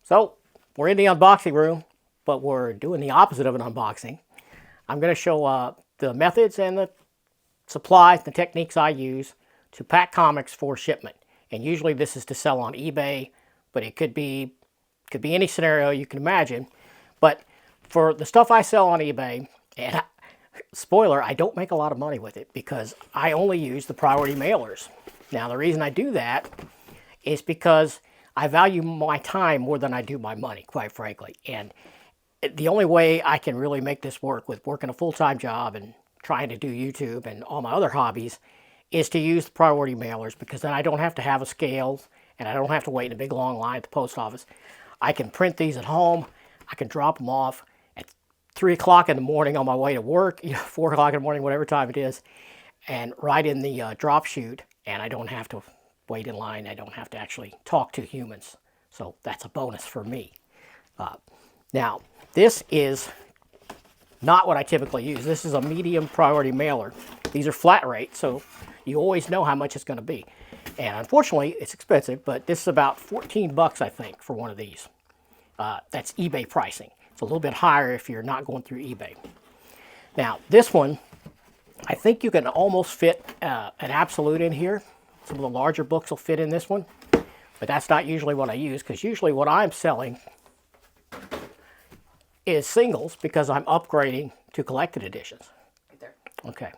So we're in the unboxing room, but we're doing the opposite of an unboxing. I'm going to show the methods and the supplies, the techniques I use to pack comics for shipment. And usually this is to sell on eBay, but it could be any scenario you can imagine. But for the stuff I sell on eBay, and spoiler, I don't make a lot of money with it because I only use the priority mailers. Now the reason I do that is because I value my time more than I do my money, quite frankly. And the only way I can really make this work with working a full-time job and trying to do YouTube and all my other hobbies is to use the priority mailers, because then I don't have to have a scale and I don't have to wait in a big long line at the post office. I can print these at home. I can drop them off at 3 o'clock in the morning on my way to work, 4 o'clock in the morning, whatever time it is, and right in the drop chute, and I don't have to wait in line. I don't have to actually talk to humans. So that's a bonus for me. Now, this is not what I typically use. This is a medium priority mailer. These are flat rate, so you always know how much it's going to be. And unfortunately, it's expensive, but this is about 14 bucks, I think, for one of these. That's eBay pricing. It's a little bit higher if you're not going through eBay. Now, this one, I think you can almost fit an absolute in here. Some of the larger books will fit in this one, but that's not usually what I use, because usually what I'm selling is singles, because I'm upgrading to collected editions. Right there. Okay.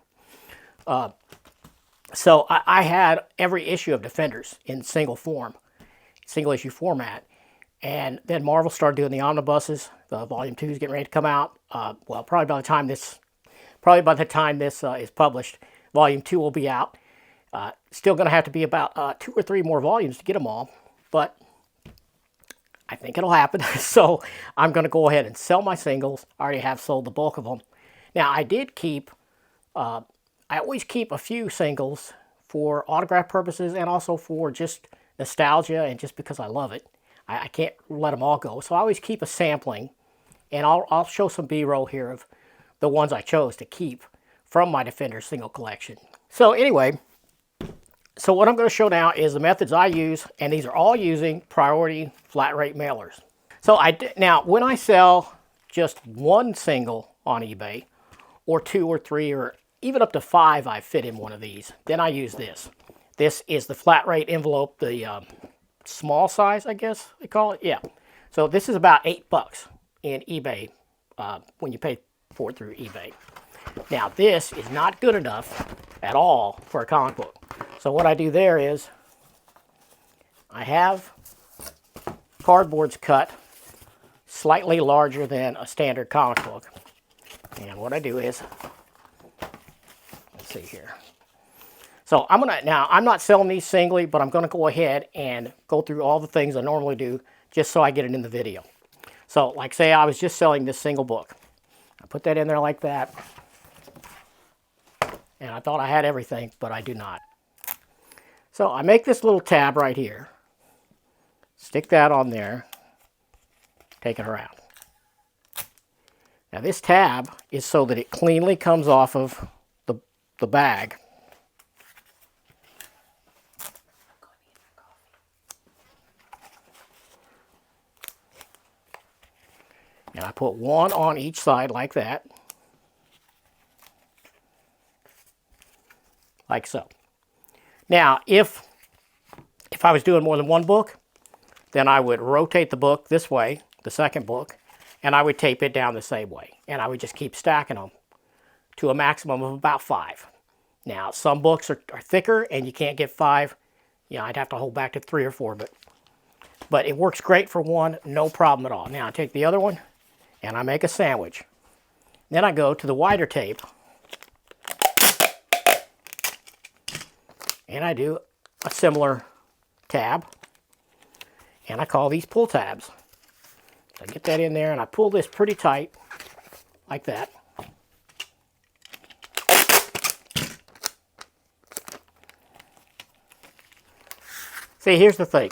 So I had every issue of Defenders in single form, single issue format. And then Marvel started doing the omnibuses. The volume 2 is getting ready to come out. Well, probably by the time this is published, volume 2 will be out. Still going to have to be about 2 or 3 more volumes to get them all, but I think it'll happen. So I'm going to go ahead and sell my singles. I already have sold the bulk of them. Now, I did keep, I always keep a few singles for autograph purposes and also for just nostalgia and just because I love it. I can't let them all go. So I always keep a sampling, and I'll show some B-roll here of the ones I chose to keep from my Defender single collection. So anyway, so what I'm going to show now is the methods I use, and these are all using priority flat rate mailers. So now when I sell just one single on eBay, or 2 or 3 or even up to 5 I fit in one of these, then I use this. This is the flat rate envelope, the small size, I guess they call it. Yeah. So this is about 8 bucks in eBay when you pay for it through eBay. Now this is not good enough at all for a comic book. So what I do there is I have cardboards cut slightly larger than a standard comic book. And what I do is, let's see here. So I'm not selling these singly, but I'm gonna go ahead and go through all the things I normally do just so I get it in the video. So like say I was just selling this single book. I put that in there like that. And I thought I had everything, but I do not. So I make this little tab right here. Stick that on there. Take it around. Now this tab is so that it cleanly comes off of the bag. And I put one on each side like that. Like so. Now, if I was doing more than one book, then I would rotate the book this way, the second book, and I would tape it down the same way. And I would just keep stacking them to a maximum of about 5. Now, some books are thicker and you can't get 5. You know, I'd have to hold back to 3 or 4, but it works great for one, no problem at all. Now, I take the other one and I make a sandwich. Then I go to the wider tape and I do a similar tab, and I call these pull tabs. So I get that in there and I pull this pretty tight like that. See, here's the thing.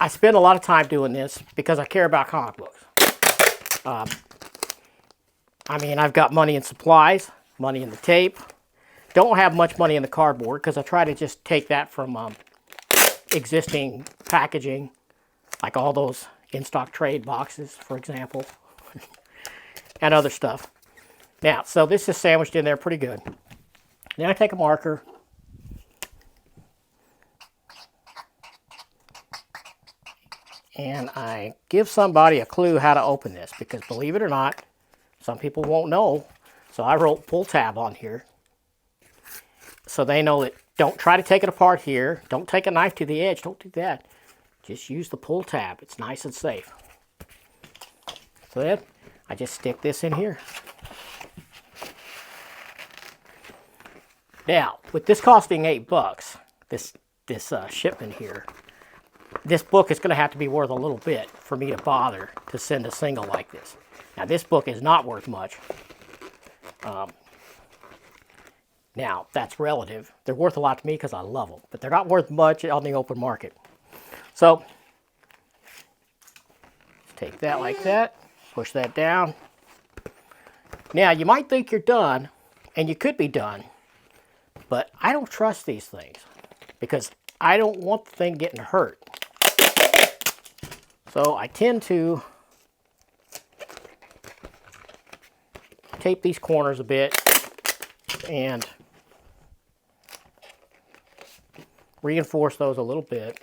I spend a lot of time doing this because I care about comic books. I mean, I've got money in supplies, money in the tape. Don't have much money in the cardboard because I try to just take that from existing packaging, like all those in-stock trade boxes, for example, and other stuff. Now, so this is sandwiched in there pretty good. Then I take a marker and I give somebody a clue how to open this, because believe it or not, some people won't know. So I wrote pull tab on here so they know that don't try to take it apart here. Don't take a knife to the edge. Don't do that. Just use the pull tab. It's nice and safe. So then I just stick this in here. Now, with this costing $8, this shipment here, this book is going to have to be worth a little bit for me to bother to send a single like this. Now, this book is not worth much. Now, that's relative. They're worth a lot to me because I love them, but they're not worth much on the open market. So, take that like that, push that down. Now, you might think you're done, and you could be done, but I don't trust these things because I don't want the thing getting hurt. So I tend to tape these corners a bit and reinforce those a little bit.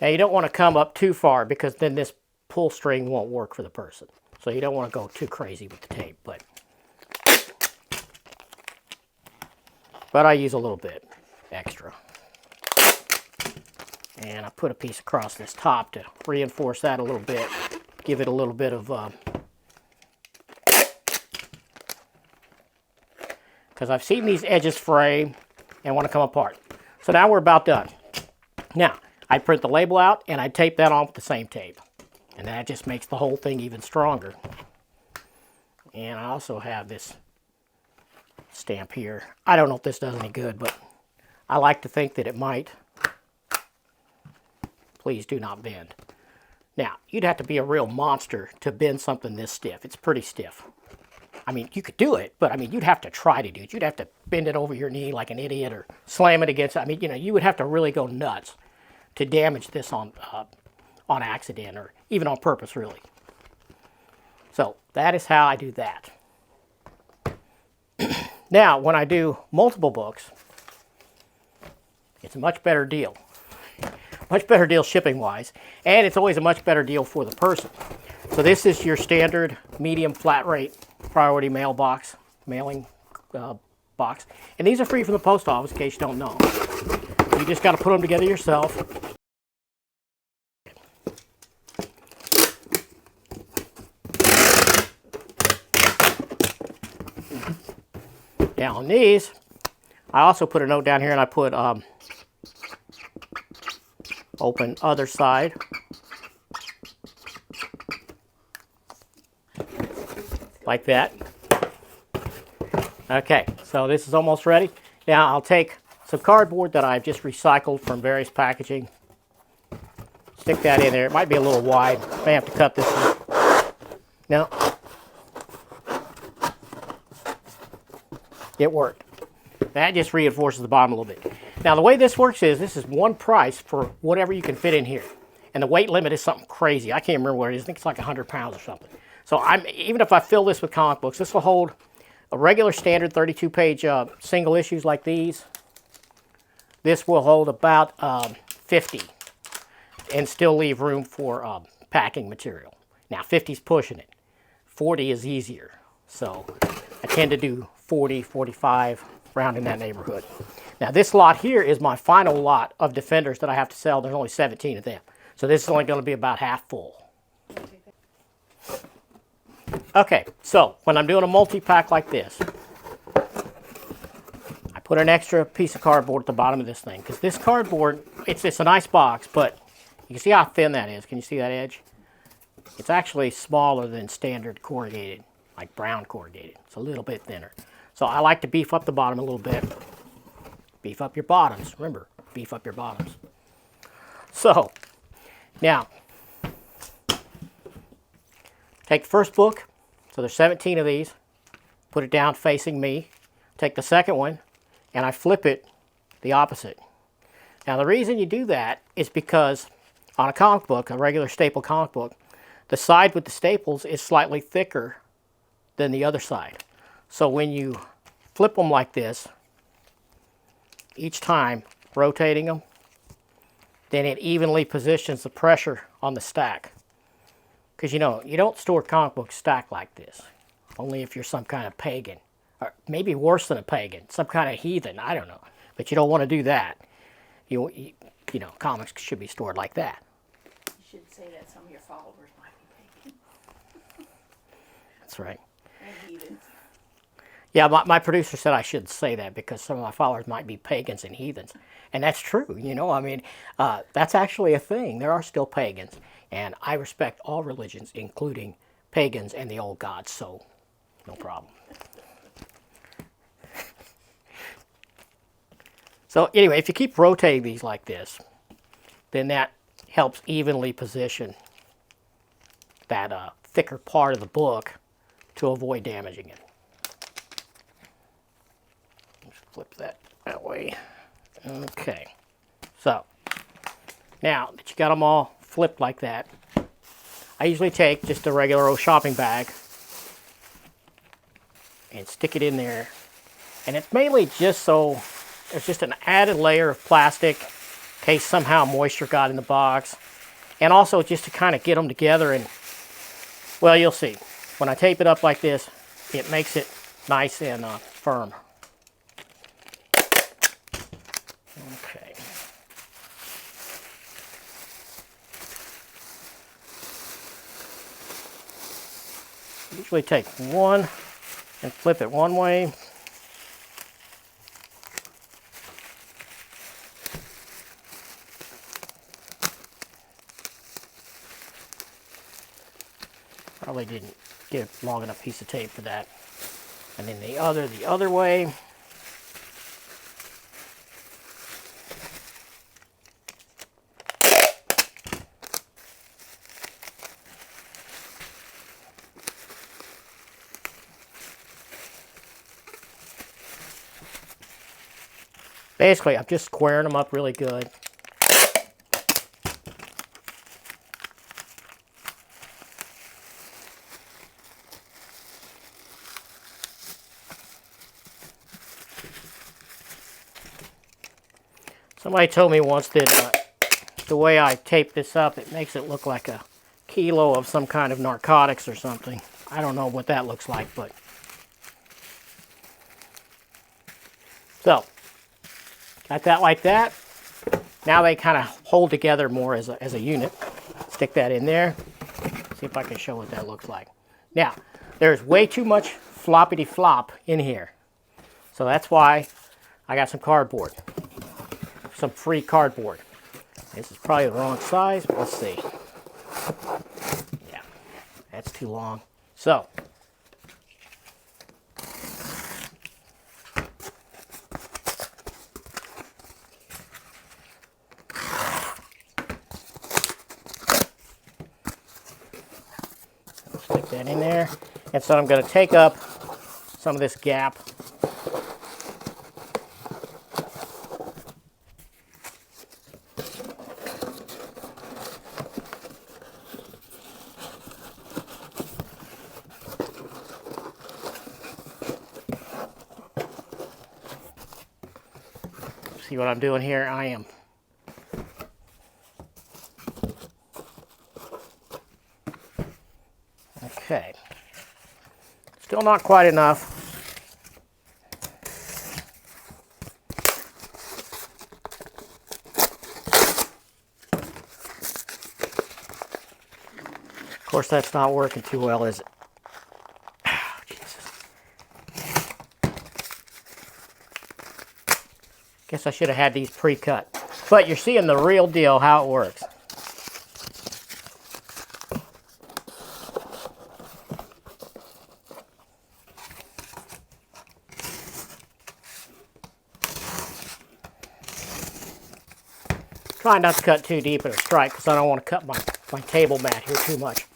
Now you don't want to come up too far because then this pull string won't work for the person. So you don't want to go too crazy with the tape, but I use a little bit extra. And I put a piece across this top to reinforce that a little bit, give it a little bit of, because I've seen these edges fray and want to come apart. So now we're about done. Now, I print the label out and I tape that on with the same tape. And that just makes the whole thing even stronger. And I also have this stamp here. I don't know if this does any good, but I like to think that it might. Please do not bend. Now, you'd have to be a real monster to bend something this stiff. It's pretty stiff. I mean, you could do it, but I mean, you'd have to try to do it. You'd have to bend it over your knee like an idiot or slam it against, I mean, you know, you would have to really go nuts to damage this on accident or even on purpose, really. So that is how I do that. Now, when I do multiple books, it's a much better deal. Much better deal shipping-wise, and it's always a much better deal for the person. So this is your standard medium flat rate priority mailbox, mailing box. And these are free from the post office, in case you don't know. You just got to put them together yourself. Now on these, I also put a note down here, and I put open other side. Like that. Okay, so this is almost ready. Now I'll take some cardboard that I've just recycled from various packaging. Stick that in there. It might be a little wide. May have to cut this one. No. It worked. That just reinforces the bottom a little bit. Now the way this works is, this is one price for whatever you can fit in here. And the weight limit is something crazy. I can't remember what it is. I think it's like 100 pounds or something. So even if I fill this with comic books, this will hold a regular standard 32-page single issues like these. This will hold about 50 and still leave room for packing material. Now 50 is pushing it. 40 is easier. So I tend to do 40, 45, around in that neighborhood. Now this lot here is my final lot of Defenders that I have to sell. There's only 17 of them. So this is only going to be about half full. Okay, so when I'm doing a multi-pack like this, I put an extra piece of cardboard at the bottom of this thing, because this cardboard, it's a nice box, but you can see how thin that is. Can you see that edge? It's actually smaller than standard corrugated, like brown corrugated. It's a little bit thinner. So I like to beef up the bottom a little bit. Beef up your bottoms. Remember, beef up your bottoms. So, now, take the first book. So there's 17 of these. Put it down facing me. Take the second one, and I flip it the opposite. Now the reason you do that is because on a comic book, a regular staple comic book, the side with the staples is slightly thicker than the other side. So when you flip them like this, each time rotating them, then it evenly positions the pressure on the stack. Because you know, you don't store comic books stacked like this. Only if you're some kind of pagan. Or maybe worse than a pagan. Some kind of heathen, I don't know. But you don't want to do that. You know, comics should be stored like that. You should say that some of your followers might be pagan. That's right. And heathens. Yeah, my producer said I shouldn't say that because some of my followers might be pagans and heathens. And that's true, you know, I mean, that's actually a thing. There are still pagans. And I respect all religions, including pagans and the old gods, so no problem. So anyway, if you keep rotating these like this, then that helps evenly position that thicker part of the book to avoid damaging it. Let's flip that way. Okay. So, now that you got them all flipped like that, I usually take just a regular old shopping bag and stick it in there. And it's mainly just so there's just an added layer of plastic in case somehow moisture got in the box. And also just to kind of get them together and, well, you'll see. When I tape it up like this, it makes it nice and firm. Okay. Usually take one and flip it one way. Probably didn't get a long enough piece of tape for that. And then the other way. Basically, I'm just squaring them up really good. Somebody told me once that the way I tape this up, it makes it look like a kilo of some kind of narcotics or something. I don't know what that looks like, but... So, got that like that. Now they kind of hold together more as a unit. Stick that in there. See if I can show what that looks like. Now, there's way too much floppity flop in here. So that's why I got some cardboard. Some free cardboard. This is probably the wrong size, but let's see. Yeah, that's too long. So, stick that in there. And so I'm going to take up some of this gap. See what I'm doing here? I am okay. Still not quite enough. Of course, that's not working too well, is it? Oh, Jesus. Guess I should have had these pre-cut. But you're seeing the real deal, how it works. Try not to cut too deep in a strike because I don't want to cut my table mat here too much.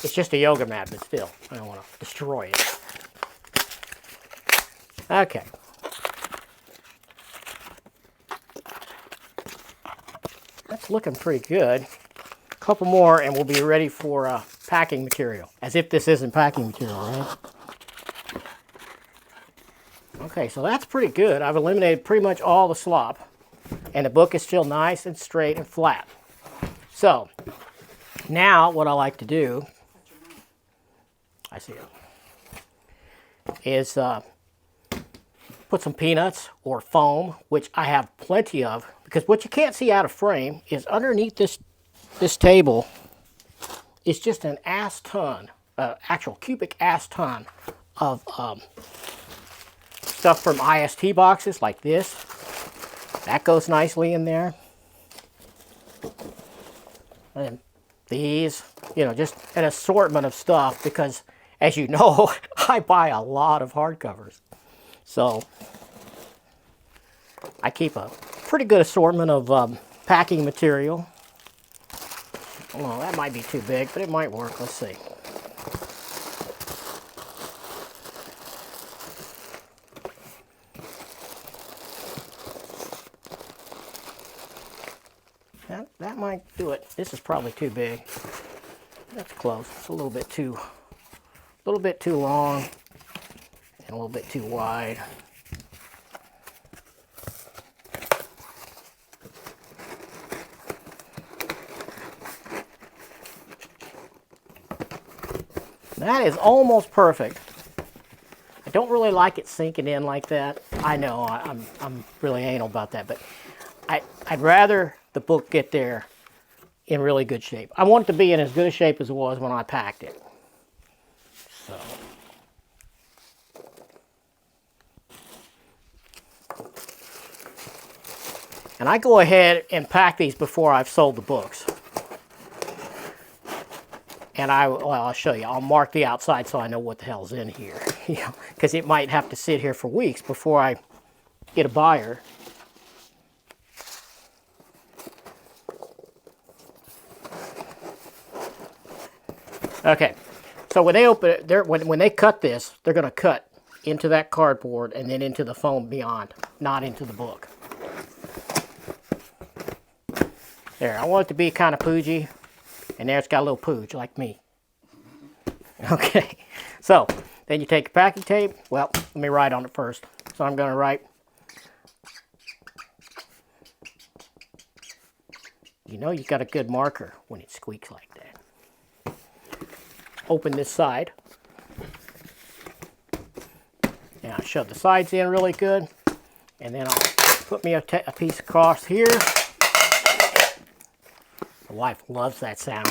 It's just a yoga mat, but still, I don't want to destroy it. it's looking pretty good. A couple more and we'll be ready for packing material. As if this isn't packing material, right? Okay, so that's pretty good. I've eliminated pretty much all the slop. And the book is still nice and straight and flat. So, now what I like to do, I see it, is put some peanuts or foam, which I have plenty of, because what you can't see out of frame is underneath this table is just an ass ton, actual cubic ass ton of stuff from IST boxes like this. That goes nicely in there. And these, you know, just an assortment of stuff because, as you know, I buy a lot of hardcovers. So I keep a pretty good assortment of packing material. Well, that might be too big, but it might work. Let's see. That might do it. This is probably too big. That's close. It's a little bit too long and a little bit too wide. That is almost perfect. I don't really like it sinking in like that. I know I'm really anal about that, but I'd rather the book get there in really good shape. I want it to be in as good a shape as it was when I packed it. So. And I go ahead and pack these before I've sold the books. And I'll show you. I'll mark the outside so I know what the hell's in here. You know, because it might have to sit here for weeks before I get a buyer. Okay, so when they open it, when they cut this, they're going to cut into that cardboard and then into the foam beyond, not into the book. There, I want it to be kind of poogey, and there it's got a little pooge like me. Okay, so then you take your packing tape. Well, let me write on it first. So I'm going to write, you know you got a good marker when it squeaks like that. Open this side. And I'll shove the sides in really good. And then I'll put me a piece across here. My wife loves that sound.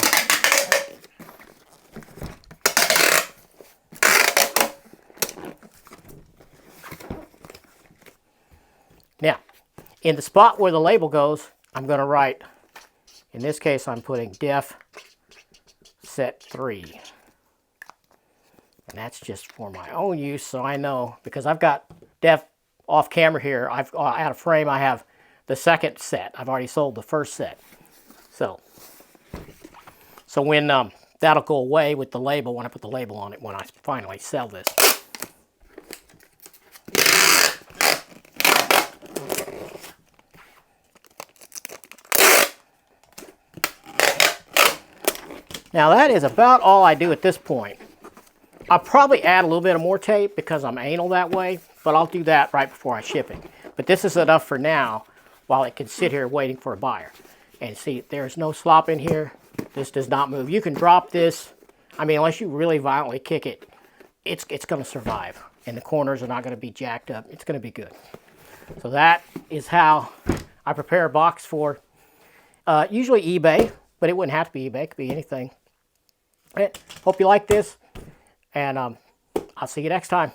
Now, in the spot where the label goes, I'm going to write, in this case I'm putting Def Set 3. And that's just for my own use, so I know, because I've got Def off camera here. Out of frame, I have the second set. I've already sold the first set. So when that'll go away with the label, when I put the label on it, when I finally sell this. Now that is about all I do at this point. I'll probably add a little bit of more tape because I'm anal that way, but I'll do that right before I ship it. But this is enough for now while it can sit here waiting for a buyer. And see, there's no slop in here. This does not move. You can drop this. I mean, unless you really violently kick it, it's going to survive. And the corners are not going to be jacked up. It's going to be good. So that is how I prepare a box for usually eBay, but it wouldn't have to be eBay. It could be anything. Hope you like this. And I'll see you next time.